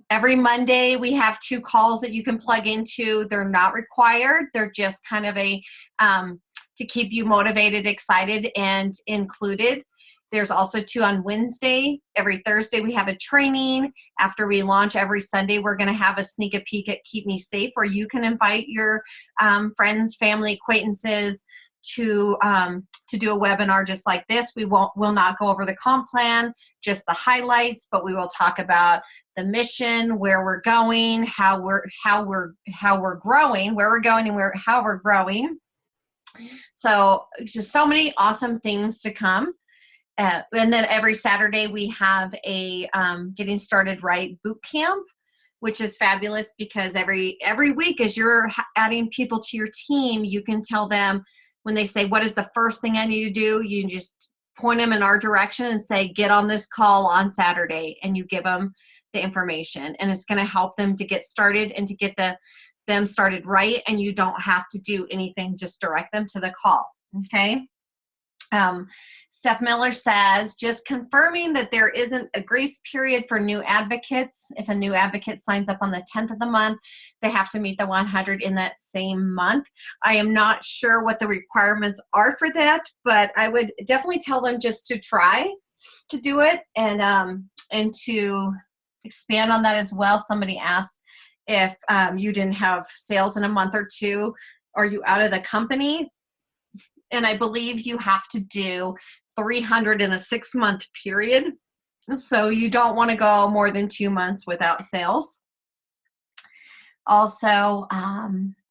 Every Monday we have 2 calls that you can plug into. They're not required. They're just kind of a to keep you motivated, excited, and included. There's also 2 on Wednesday. Every Thursday we have a training. After we launch every Sunday, we're going to have a sneak a peek at Keep Me Safe, where you can invite your friends, family, acquaintances to do a webinar just like this. We'll not go over the comp plan, just the highlights, but we will talk about the mission, where we're going, how we're growing, where we're going, and how we're growing. So just so many awesome things to come. And then every Saturday we have a Getting Started Right boot camp, which is fabulous, because every week as you're adding people to your team, you can tell them, when they say, what is the first thing I need to do? You just point them in our direction and say, get on this call on Saturday, and you give them the information. And it's going to help them to get started and to get them started right. And you don't have to do anything, just direct them to the call. Okay. Steph Miller says, just confirming that there isn't a grace period for new advocates. If a new advocate signs up on the 10th of the month, they have to meet the 100 in that same month. I am not sure what the requirements are for that, but I would definitely tell them just to try. to do it. And to expand on that as well, somebody asked if you didn't have sales in a month or two, are you out of the company? And I believe you have to do 300 in a 6-month period. So you don't want to go more than 2 months without sales. Also,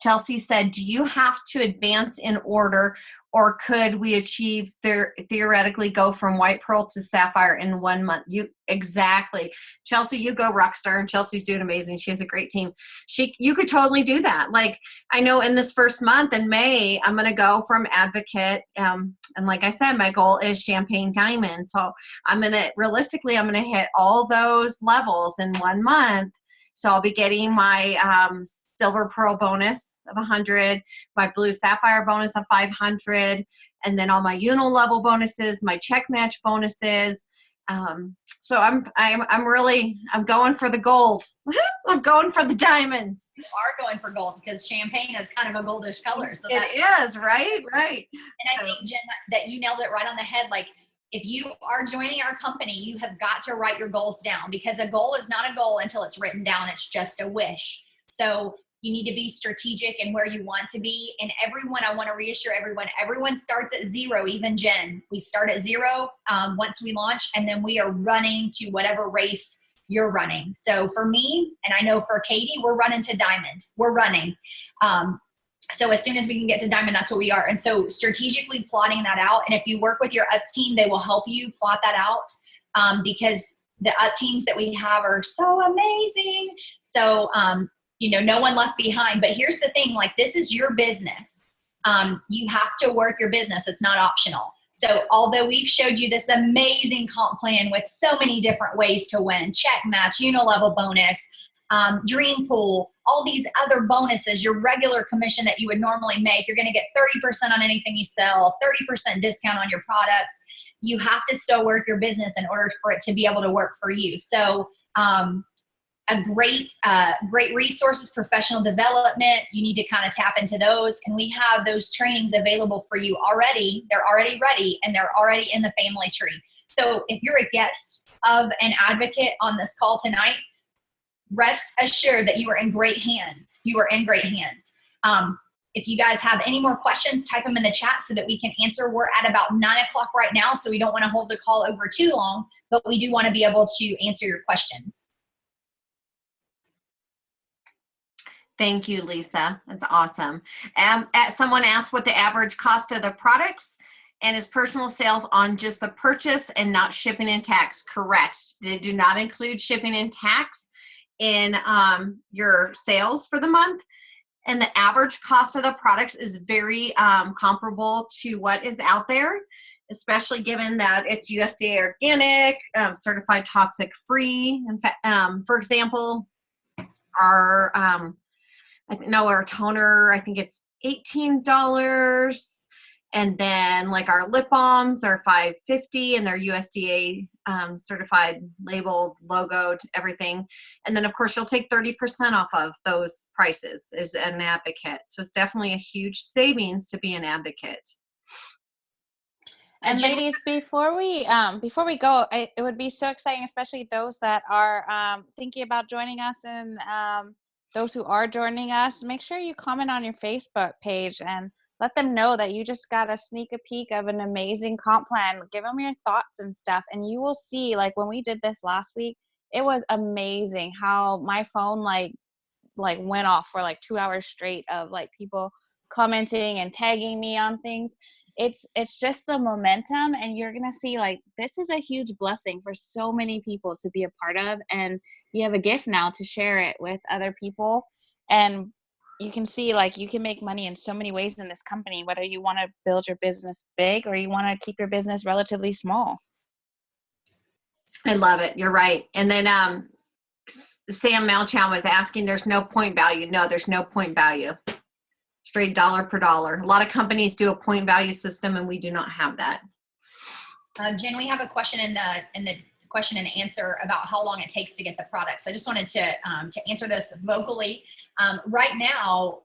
Chelsea said, do you have to advance in order, or could we achieve theoretically go from white pearl to sapphire in 1 month? Exactly. Chelsea, you go rockstar. Chelsea's doing amazing. She has a great team. You could totally do that. Like, I know in this first month in May, I'm going to go from advocate. And like I said, my goal is champagne diamond. So realistically, I'm going to hit all those levels in 1 month. So I'll be getting my silver pearl bonus of 100, my blue sapphire bonus of 500, and then all my Unil level bonuses, my check match bonuses. So I'm going for the gold. I'm going for the diamonds. You are going for gold because champagne is kind of a goldish color. So it is, right? Right. And I think, Jen, that you nailed it right on the head. Like, if you are joining our company, you have got to write your goals down, because a goal is not a goal until it's written down. It's just a wish. So you need to be strategic in where you want to be. And everyone, I want to reassure everyone starts at 0, even Jen. We start at 0 once we launch, and then we are running to whatever race you're running. So for me, and I know for Katie, we're running to diamond. We're running. So as soon as we can get to diamond, that's what we are. And so strategically plotting that out. And if you work with your UT team, they will help you plot that out, because the UT teams that we have are so amazing. So, no one left behind. But here's the thing, like, this is your business. You have to work your business. It's not optional. So although we've showed you this amazing comp plan with so many different ways to win, check match, level bonus, dream pool, all these other bonuses, your regular commission that you would normally make, you're going to get 30% on anything you sell, 30% discount on your products. You have to still work your business in order for it to be able to work for you. So a great resources, professional development, you need to kind of tap into those. And we have those trainings available for you already. They're already ready, and they're already in the family tree. So if you're a guest of an advocate on this call tonight, rest assured that you are in great hands. You are in great hands. If you guys have any more questions, type them in the chat so that we can answer. We're at about 9 o'clock right now, so we don't want to hold the call over too long, but we do want to be able to answer your questions. Thank you, Lisa. That's awesome. Someone asked what the average cost of the products, and is personal sales on just the purchase and not shipping and tax. Correct. They do not include shipping and tax in your sales for the month. And the average cost of the products is very comparable to what is out there, especially given that it's USDA organic, certified toxic free. In fact, for example, our toner, I think it's $18. And then like our lip balms are $5.50, and they're USDA certified, labeled, logoed, everything. And then of course you'll take 30% off of those prices as an advocate. So it's definitely a huge savings to be an advocate. And ladies, before we go, it would be so exciting, especially those that are thinking about joining us, and those who are joining us, make sure you comment on your Facebook page and let them know that you just got a sneak peek of an amazing comp plan. Give them your thoughts and stuff, and you will see, like when we did this last week, it was amazing how my phone like went off for like 2 hours straight of like people commenting and tagging me on things. It's just the momentum, and you're gonna see like this is a huge blessing for so many people to be a part of, and you have a gift now to share it with other people. And you can see like you can make money in so many ways in this company, whether you want to build your business big or you want to keep your business relatively small. I love it. You're right. And then Sam Malchow was asking, there's no point value. No, there's no point value. Straight dollar per dollar. A lot of companies do a point value system, and we do not have that. Jen, we have a question in the question and answer about how long it takes to get the product. So I just wanted to answer this vocally. Right now,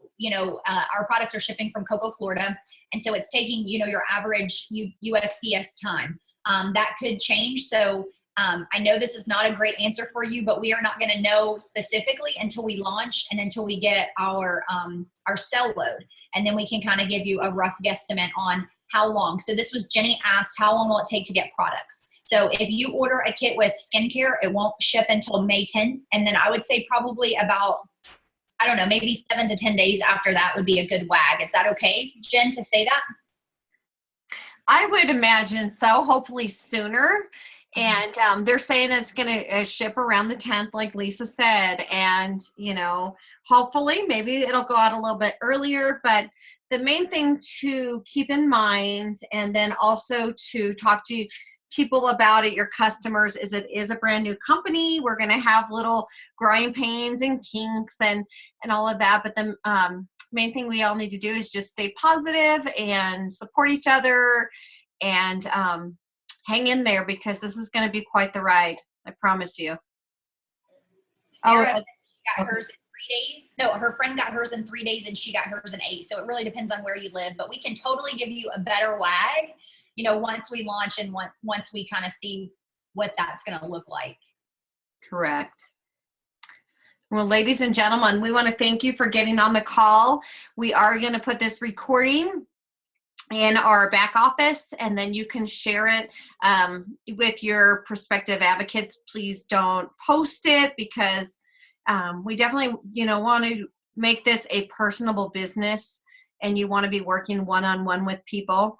our products are shipping from Cocoa, Florida. And so it's taking, your average USPS time. That could change. So I know this is not a great answer for you, but we are not going to know specifically until we launch and until we get our cell load. And then we can kind of give you a rough guesstimate on how long. So this was Jenny asked, how long will it take to get products? So if you order a kit with skincare, it won't ship until May 10th. And then I would say probably about, I don't know, maybe 7 to 10 days after that would be a good wag. Is that okay, Jen, to say that? I would imagine so, hopefully sooner. And they're saying it's going to ship around the 10th, like Lisa said. And, hopefully maybe it'll go out a little bit earlier. But the main thing to keep in mind, and then also to talk to people about it, your customers, is it is a brand new company. We're going to have little growing pains and kinks and all of that. But the main thing we all need to do is just stay positive and support each other and hang in there, because this is going to be quite the ride. I promise you. Sarah got hers in 3 days. No, her friend got hers in 3 days and she got hers in 8. So it really depends on where you live, but we can totally give you a better wag, once we launch and once we kind of see what that's going to look like. Correct. Well, ladies and gentlemen, we want to thank you for getting on the call. We are going to put this recording in our back office, and then you can share it with your prospective advocates. Please don't post it, because we definitely, want to make this a personable business, and you want to be working one-on-one with people.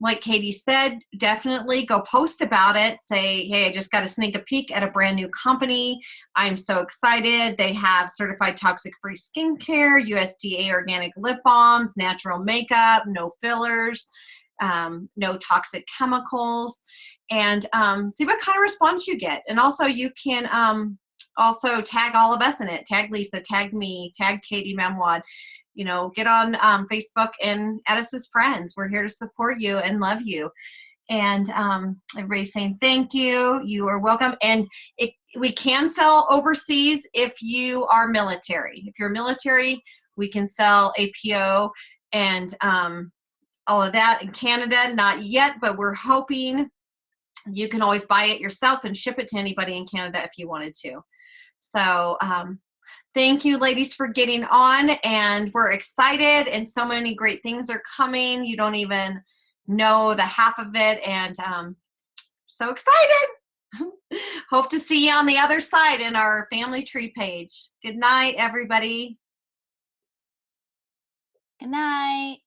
Like Katie said, definitely go post about it. Say, hey, I just got to sneak a peek at a brand new company. I'm so excited. They have certified toxic-free skincare, USDA organic lip balms, natural makeup, no fillers, no toxic chemicals, and see what kind of response you get. And also you can also tag all of us in it. Tag Lisa, tag me, tag Katie Memwad. Get on Facebook and add us as friends. We're here to support you and love you. And everybody's saying thank you. You are welcome. And we can sell overseas if you are military. If you're military, we can sell APO and all of that. In Canada, not yet, but we're hoping. You can always buy it yourself and ship it to anybody in Canada if you wanted to. So thank you, ladies, for getting on, and we're excited, and so many great things are coming. You don't even know the half of it, and so excited. Hope to see you on the other side in our family tree page. Good night, everybody. Good night.